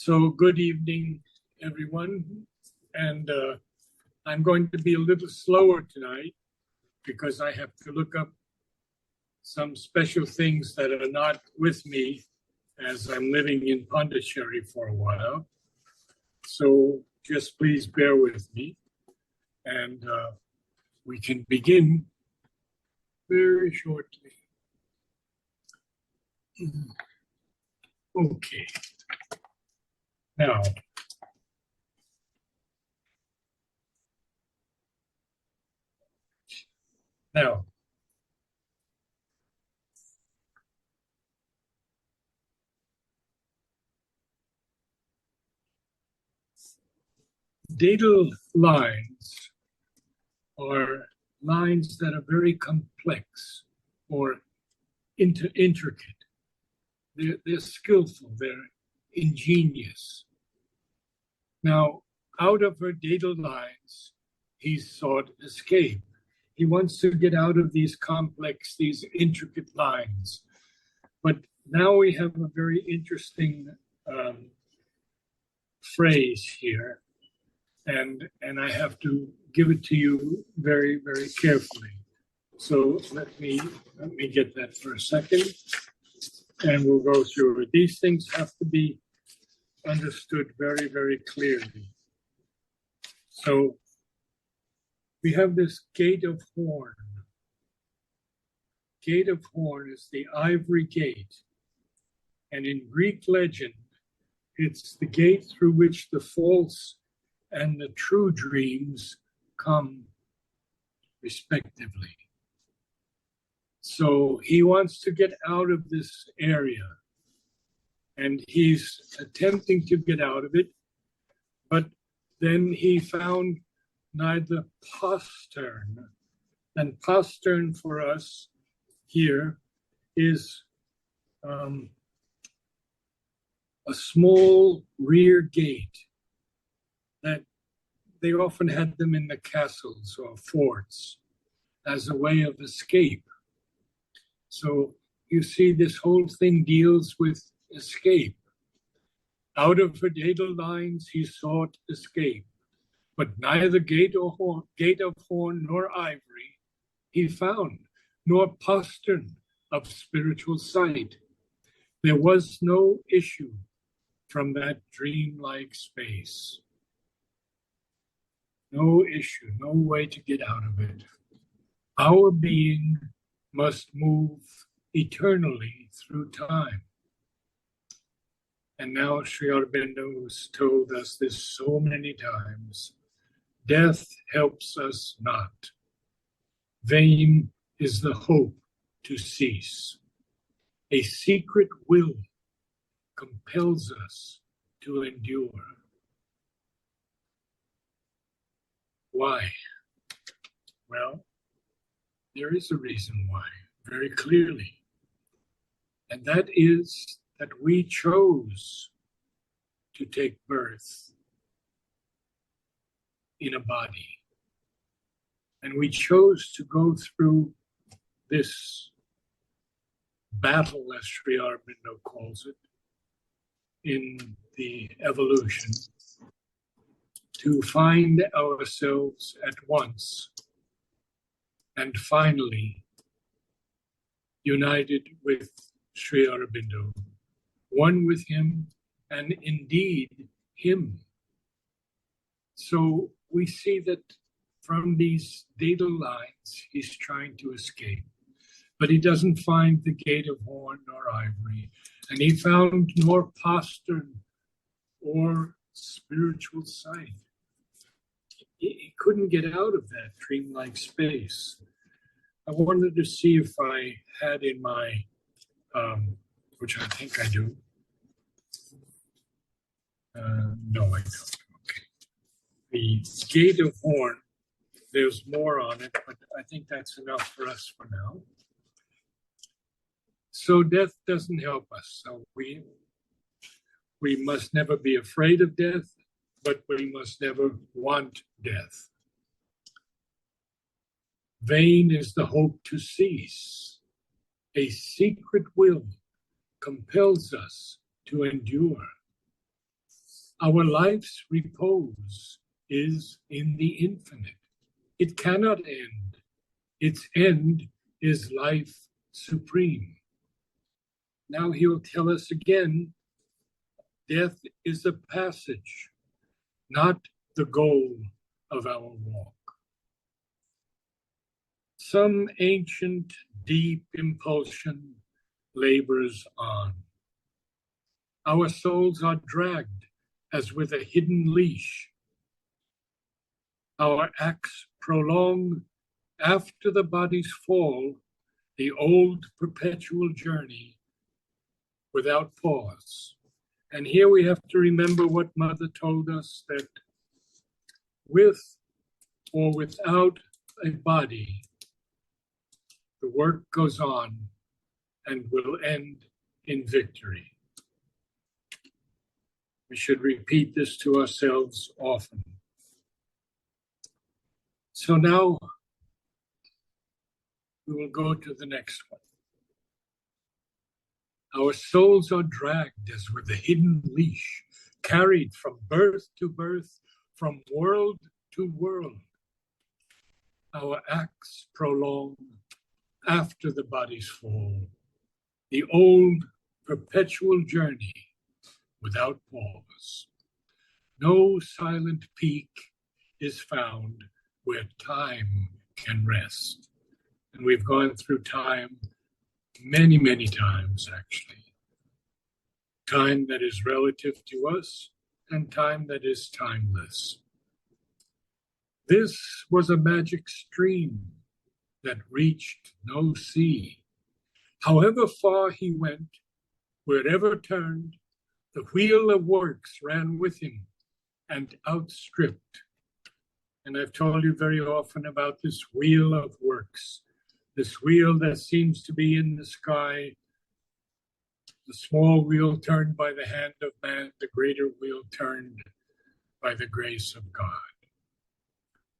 So good evening, everyone. And I'm going to be a little slower tonight because I have to look up some special things that are not with me as I'm living in Pondicherry for a while. So just please bear with me, and we can begin very shortly. Okay. Now, datal lines are lines that are very complex or intricate. They're skillful, they're ingenious. Now, out of her datal lines, he sought escape. He wants to get out of these complex, these intricate lines. But now we have a very interesting phrase here, and I have to give it to you very, very carefully. So let me get that for a second, and we'll go through it. These things have to be understood very, very clearly. So we have this gate of horn. Gate of horn is the ivory gate. And in Greek legend, it's the gate through which the false and the true dreams come respectively. So he wants to get out of this area, and he's attempting to get out of it, but then he found neither postern, and postern for us here is a small rear gate that they often had them in the castles or forts as a way of escape. So you see, this whole thing deals with escape. Out of her datal lines, he sought escape, but neither gate of horn nor ivory he found, nor postern of spiritual sight. There was no issue from that dreamlike space. No issue, no way to get out of it. Our being must move eternally through time. And now Sri Aurobindo has told us this so many times. Death helps us not. Vain is the hope to cease. A secret will compels us to endure. Why? Well, there is a reason why, very clearly. And that is that we chose to take birth in a body. And we chose to go through this battle, as Sri Aurobindo calls it, in the evolution, to find ourselves at once and finally united with Sri Aurobindo, one with him and indeed him. So we see that from these datal lines, he's trying to escape, but he doesn't find the gate of horn nor ivory, and he found nor postern or spiritual sight. He couldn't get out of that dreamlike space. I wanted to see if I had in my, which I think I do. No, I don't. Okay. The gate of horn, there's more on it, but I think that's enough for us for now. So death doesn't help us. So we must never be afraid of death, but we must never want death. Vain is the hope to cease. A secret will compels us to endure. Our life's repose is in the infinite. It cannot end. Its end is life supreme. Now he'll tell us again, death is a passage, not the goal of our walk. Some ancient, deep impulsion labors on. Our souls are dragged as with a hidden leash. Our acts prolong after the body's fall, the old perpetual journey without pause. And here we have to remember what Mother told us, that with or without a body, the work goes on and will end in victory. We should repeat this to ourselves often. So now we will go to the next one. Our souls are dragged as with a hidden leash, carried from birth to birth, from world to world. Our acts prolong after the body's fall, the old perpetual journey without pause. No silent peak is found where time can rest. And we've gone through time many, many times, actually. Time that is relative to us and time that is timeless. This was a magic stream that reached no sea. However far he went, wherever turned, the wheel of works ran with him and outstripped. And I've told you very often about this wheel of works, this wheel that seems to be in the sky, the small wheel turned by the hand of man, the greater wheel turned by the grace of God.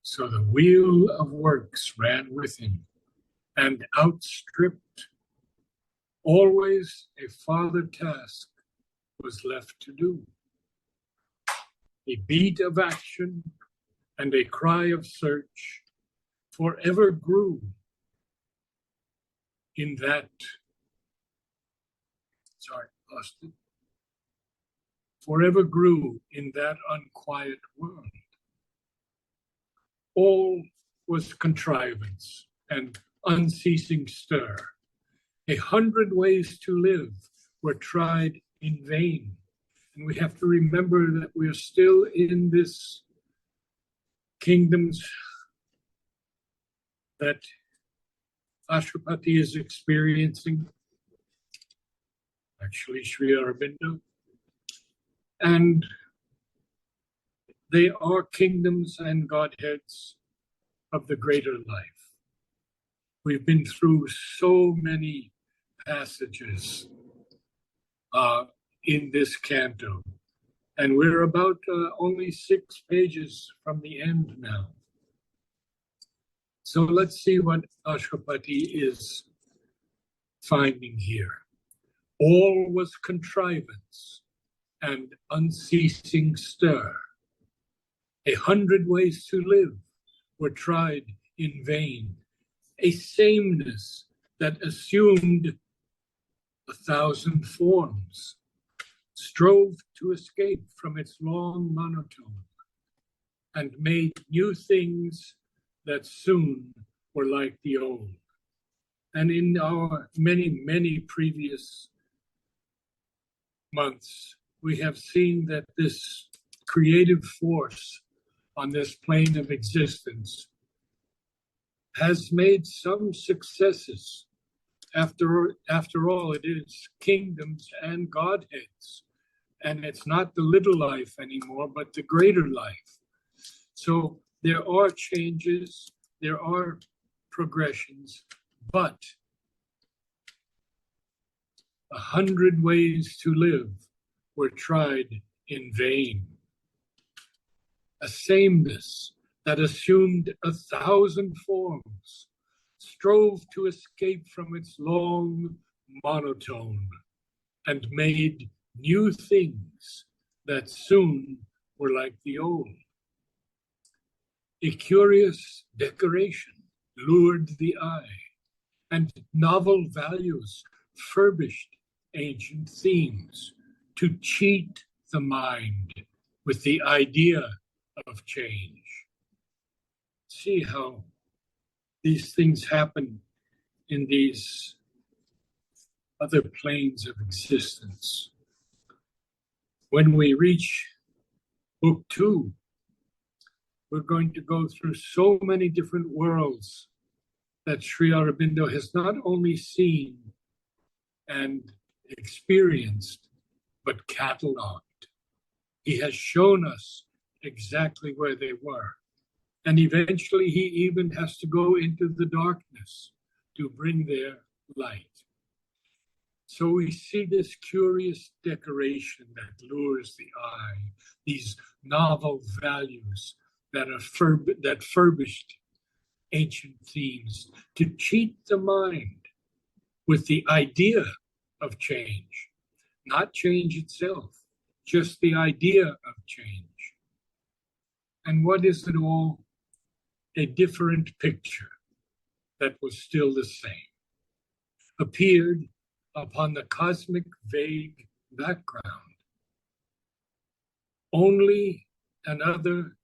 So the wheel of works ran with him and outstripped. Always a farther task was left to do. A beat of action and a cry of search forever grew in that, forever grew in that unquiet world. All was contrivance and unceasing stir. 100 ways to live were tried in vain. And we have to remember that we are still in this kingdoms that Ashwapati is experiencing, actually Sri Aurobindo, and they are kingdoms and Godheads of the greater life. We've been through so many passages in this canto, and we're about only 6 pages from the end now. So let's see what Ashwapati is finding here. All was contrivance and unceasing stir. 100 ways to live were tried in vain. A sameness that assumed 1,000 forms strove to escape from its long monotone and made new things that soon were like the old. And in our many, many previous months, we have seen that this creative force on this plane of existence has made some successes. After all, it is kingdoms and Godheads. And it's not the little life anymore, but the greater life. So there are changes, there are progressions, but 100 ways to live were tried in vain. A sameness that assumed 1,000 forms strove to escape from its long monotone and made new things that soon were like the old. A curious decoration lured the eye, and novel values furbished ancient themes to cheat the mind with the idea of change. See how these things happen in these other planes of existence. When we reach book 2, we're going to go through so many different worlds that Sri Aurobindo has not only seen and experienced, but cataloged. He has shown us exactly where they were. And eventually he even has to go into the darkness to bring their light. So we see this curious decoration that lures the eye, these novel values that furbished ancient themes to cheat the mind with the idea of change, not change itself, just the idea of change. And what is it all? A different picture that was still the same, appeared upon the cosmic vague background. Only another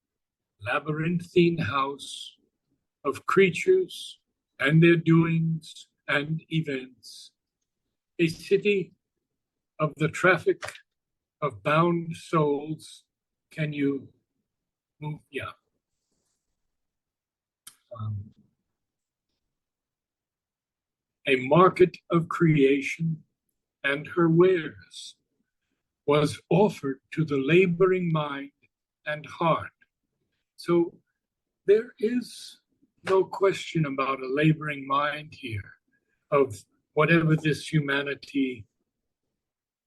labyrinthine house of creatures and their doings and events, a city of the traffic of bound souls. Can you move? Yeah. A market of creation and her wares was offered to the laboring mind and heart. So there is no question about a laboring mind here of whatever this humanity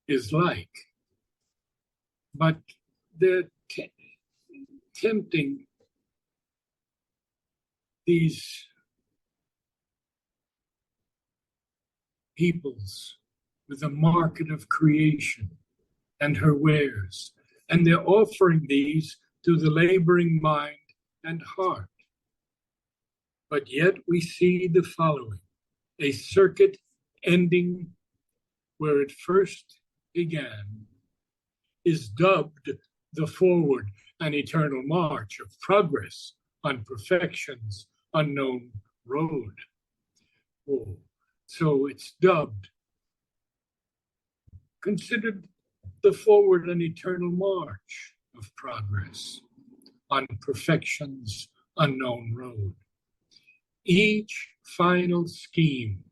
is like. But they're tempting these peoples with a market of creation and her wares, and they're offering these to the laboring mind and heart. But yet we see the following: a circuit ending where it first began is dubbed the forward and eternal march of progress on perfection's unknown road. Oh, so it's dubbed, considered the forward and eternal march of progress on perfection's unknown road. Each final scheme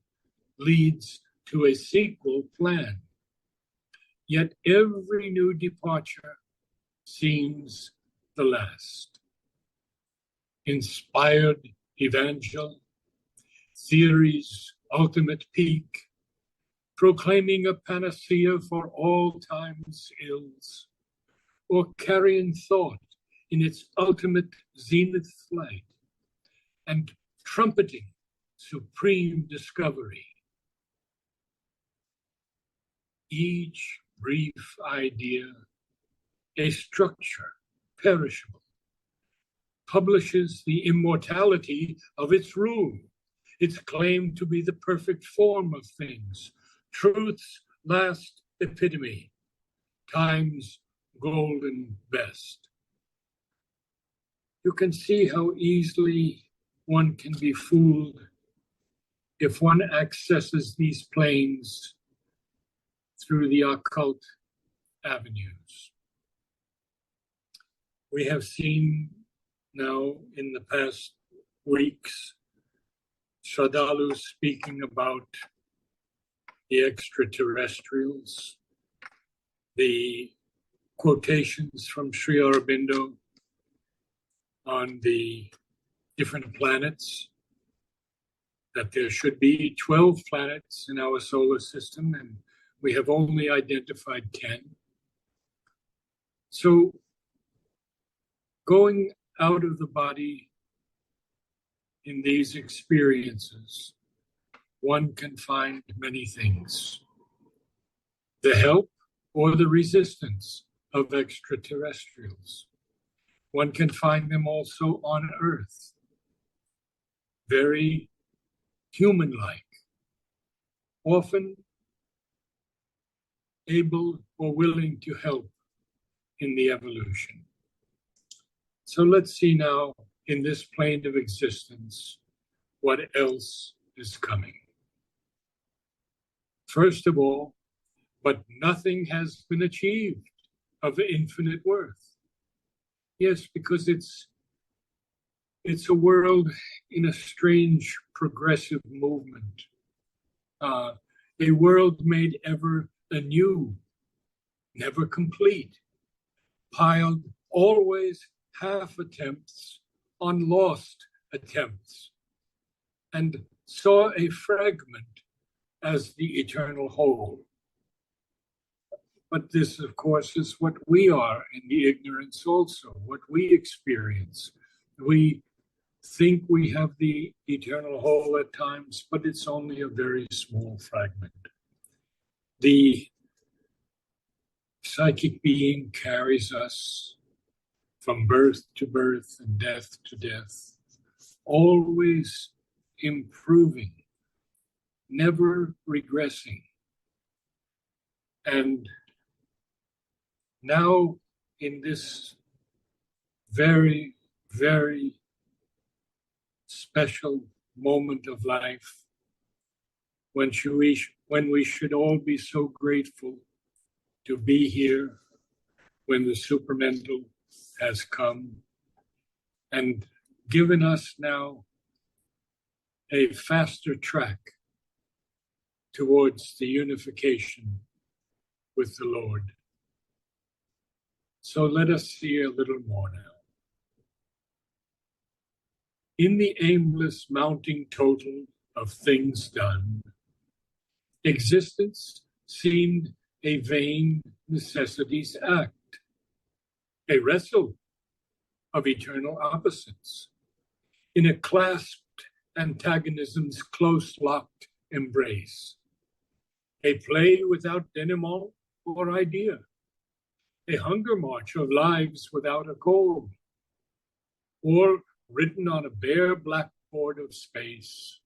leads to a sequel plan, yet every new departure seems the last. Inspired evangel, theory's ultimate peak, proclaiming a panacea for all time's ills, or carrying thought in its ultimate zenith flight, and trumpeting supreme discovery. Each brief idea, a structure perishable, publishes the immortality of its rule, its claim to be the perfect form of things, truth's last epitome, time's golden best. You can see how easily one can be fooled if one accesses these planes through the occult avenues. We have seen now in the past weeks Shradhalus speaking about the extraterrestrials, the quotations from Sri Aurobindo on the different planets, that there should be 12 planets in our solar system, and we have only identified 10. So going out of the body in these experiences, one can find many things. The help or the resistance of extraterrestrials. One can find them also on Earth, very human-like, often able or willing to help in the evolution. So let's see now, in this plane of existence, what else is coming. First of all, but nothing has been achieved of infinite worth. Yes, because it's a world in a strange progressive movement, a world made ever anew, never complete, piled always half attempts on lost attempts, and saw a fragment as the eternal whole. But this, of course, is what we are in the ignorance also, what we experience. We think we have the eternal whole at times, but it's only a very small fragment. The psychic being carries us from birth to birth and death to death, always improving, never regressing. And now, in this very, very special moment of life, when we should all be so grateful to be here, when the supermental has come and given us now a faster track towards the unification with the Lord. So let us see a little more now. In the aimless mounting total of things done, existence seemed a vain necessity's act, a wrestle of eternal opposites, in a clasped antagonism's close-locked embrace, a play without denouement or idea, a hunger march of lives without a goal, or written on a bare blackboard of space,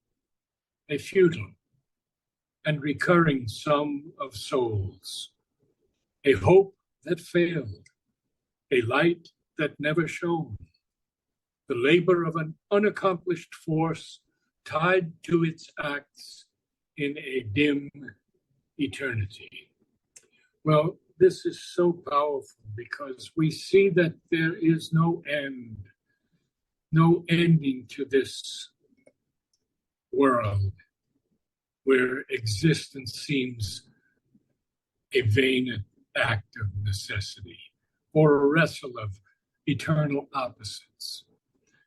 a futile and recurring sum of souls, a hope that failed, a light that never shone, the labor of an unaccomplished force tied to its acts in a dim eternity. Well, this is so powerful because we see that there is no end, no ending to this world where existence seems a vain act of necessity or a wrestle of eternal opposites.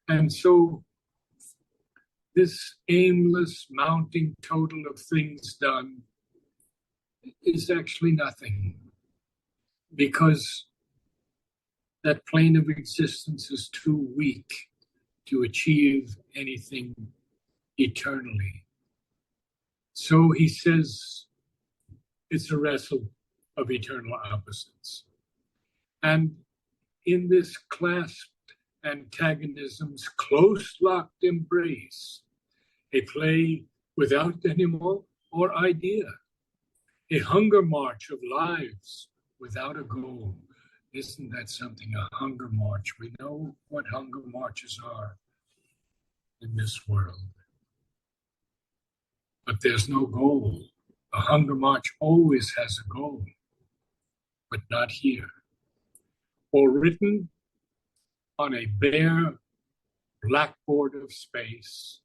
And so this aimless mounting total of things done is actually nothing, because that plane of existence is too weak to achieve anything eternally. So he says it's a wrestle of eternal opposites. And in this clasped antagonism's close-locked embrace, a play without denouement or idea, a hunger march of lives without a goal. Isn't that something, a hunger march? We know what hunger marches are in this world. But there's no goal. A hunger march always has a goal, but not here. Or written on a bare blackboard of space,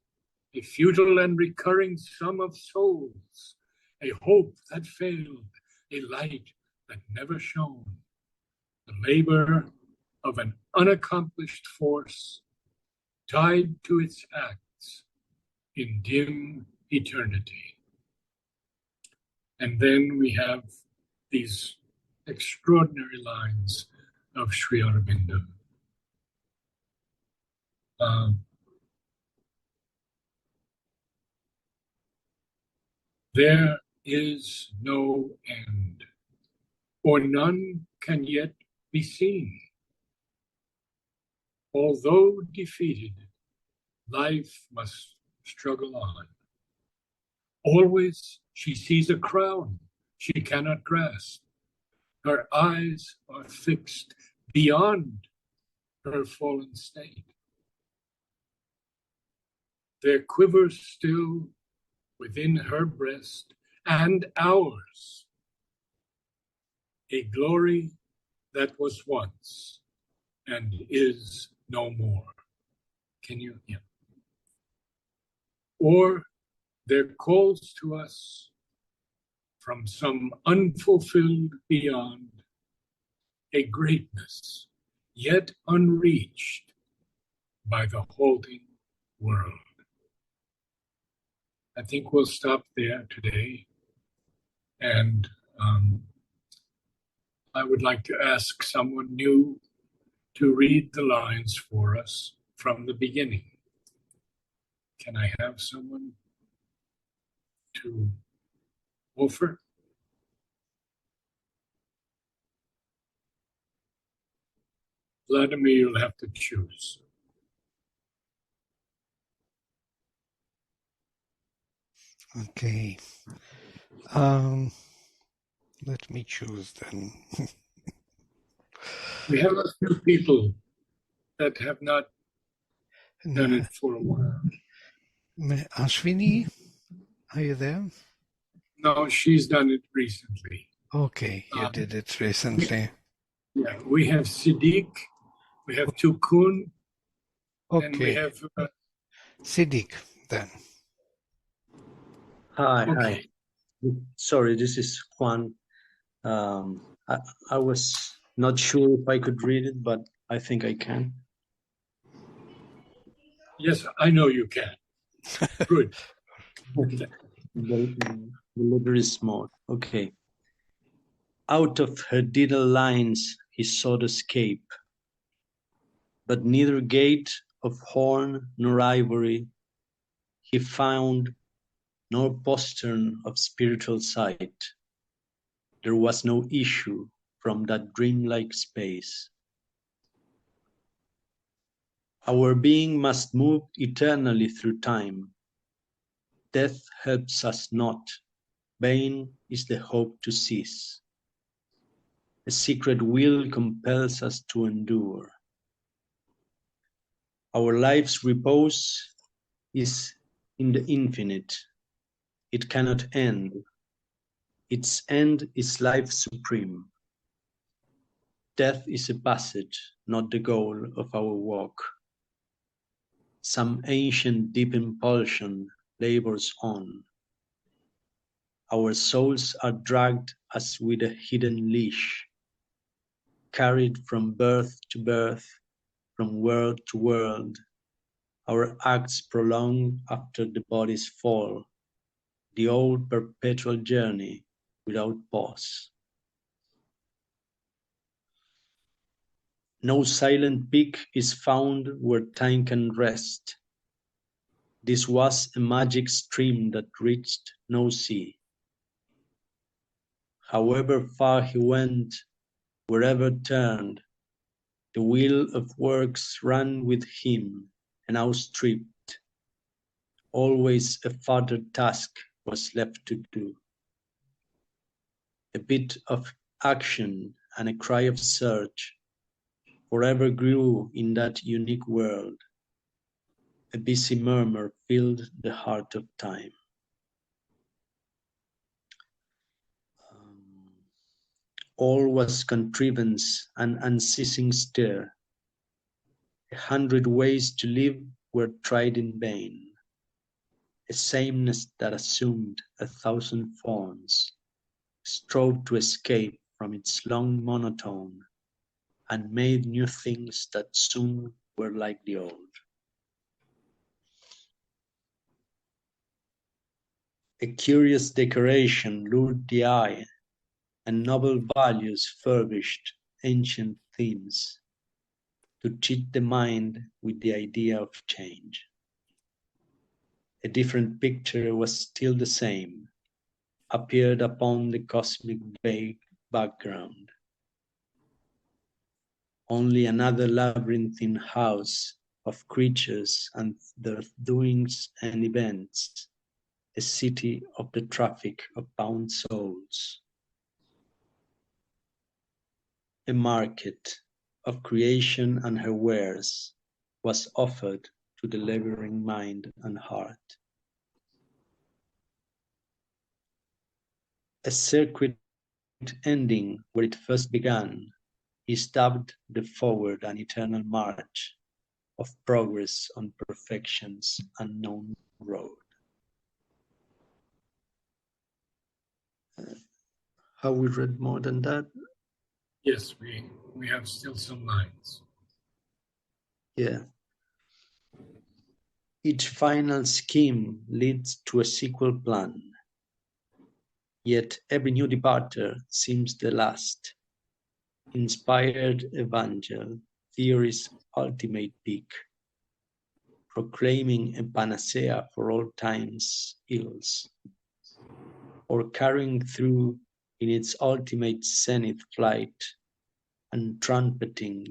a futile and recurring sum of souls, a hope that failed, a light that never shone, the labor of an unaccomplished force tied to its acts in dim eternity. And then we have these extraordinary lines of Sri Aurobindo. There is no end, or none can yet be seen. Although defeated, life must struggle on. Always she sees a crown she cannot grasp. Her eyes are fixed beyond her fallen state. There quivers still within her breast and ours a glory that was once and is no more. Can you? Yeah. Or there calls to us from some unfulfilled beyond a greatness yet unreached by the halting world. I think we'll stop there today. And I would like to ask someone new to read the lines for us from the beginning. Can I have someone to offer? Vladimir, you'll have to choose. Okay. Let me choose then. We have a few people that have not done it for a while. Ashwini, are you there? No, she's done it recently. Okay, you did it recently. Yeah, we have Siddiq, we have Tukun, and we Okay, have... Siddiq then. Hi, Okay. hi. Sorry, this is Juan. I was not sure if I could read it, but I think I can. Yes, I know you can. Good. The letter is small. Okay. Out of her diddle lines he sought escape, but neither gate of horn nor ivory he found, nor postern of spiritual sight. There was no issue from that dreamlike space. Our being must move eternally through time. Death helps us not, vain is the hope to cease. A secret will compels us to endure. Our life's repose is in the infinite. It cannot end. Its end is life supreme. Death is a passage, not the goal of our walk. Some ancient deep impulsion labors on. Our souls are dragged as with a hidden leash, carried from birth to birth, from world to world, our acts prolong after the body's fall, the old perpetual journey without pause. No silent peak is found where time can rest. This was a magic stream that reached no sea. However far he went, wherever turned, the wheel of works ran with him and outstripped. Always a further task was left to do. A bit of action and a cry of search forever grew in that unique world. A busy murmur filled the heart of time. All was contrivance and unceasing stir. 100 ways to live were tried in vain. A sameness that assumed 1,000 forms strove to escape from its long monotone and made new things that soon were like the old. A curious decoration lured the eye, and noble values furbished ancient themes to cheat the mind with the idea of change. A different picture was still the same, appeared upon the cosmic vague background. only another labyrinthine house of creatures and their doings and events, a city of the traffic of bound souls, a market of creation and her wares was offered to the laboring mind and heart. A circuit ending where it first began is dubbed the forward and eternal march of progress on perfection's unknown road. Have we read more than that? Yes, we have still some lines. Yeah. Each final scheme leads to a sequel plan, yet every new departure seems the last. Inspired evangel, theory's ultimate peak, proclaiming a panacea for all time's ills, or carrying through in its ultimate zenith flight, and trumpeting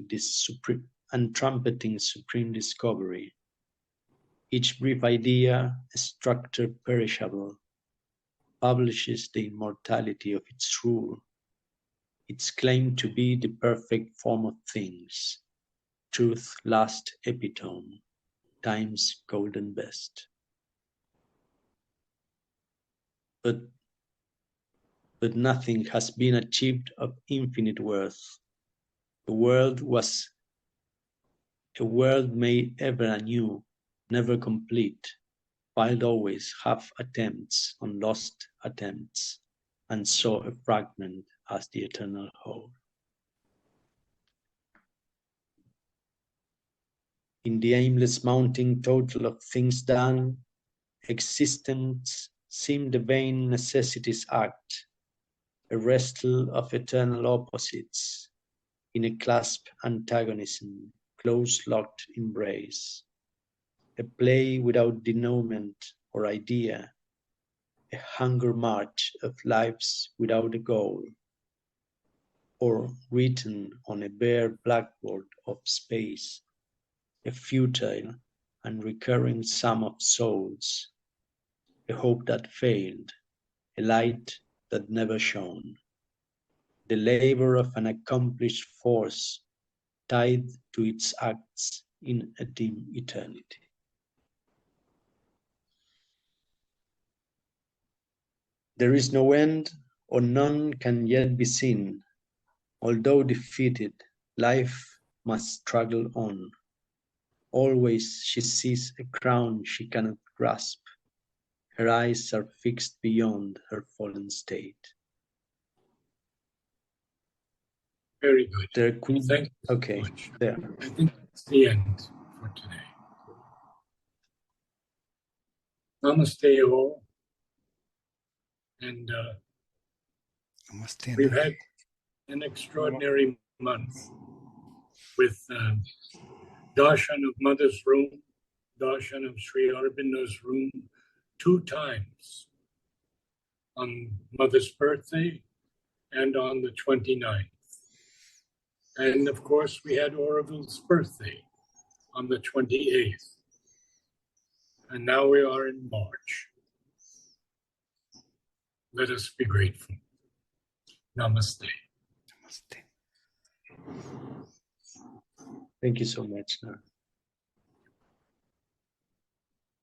supreme discovery. Each brief idea, a structure perishable, publishes the immortality of its rule, its claim to be the perfect form of things, truth's last epitome, time's golden best. But nothing has been achieved of infinite worth. The world was a world made ever anew, never complete, filed always half attempts on lost attempts, and saw a fragment as the eternal whole. In the aimless mounting total of things done, existence seemed a vain necessity's act, a wrestle of eternal opposites, in a clasp antagonism, close-locked embrace, a play without denouement or idea, a hunger march of lives without a goal, or written on a bare blackboard of space, a futile and recurring sum of souls, a hope that failed, a light that never shone, the labor of an accomplished force tied to its acts in a dim eternity. There is no end, or none can yet be seen. Although defeated, life must struggle on. Always she sees a crown she cannot grasp. Her eyes are fixed beyond her fallen state. Very good. There could, Thank you okay, so much. there. I think that's the end for today. Namaste all. And Namaste. we've had an extraordinary month with darshan of Mother's Room, darshan of Sri Aurobindo's room 2 times, on Mother's birthday and on the 29th. And of course, we had Auroville's birthday on the 28th. And now we are in March. Let us be grateful. Namaste. Namaste. Thank you so much.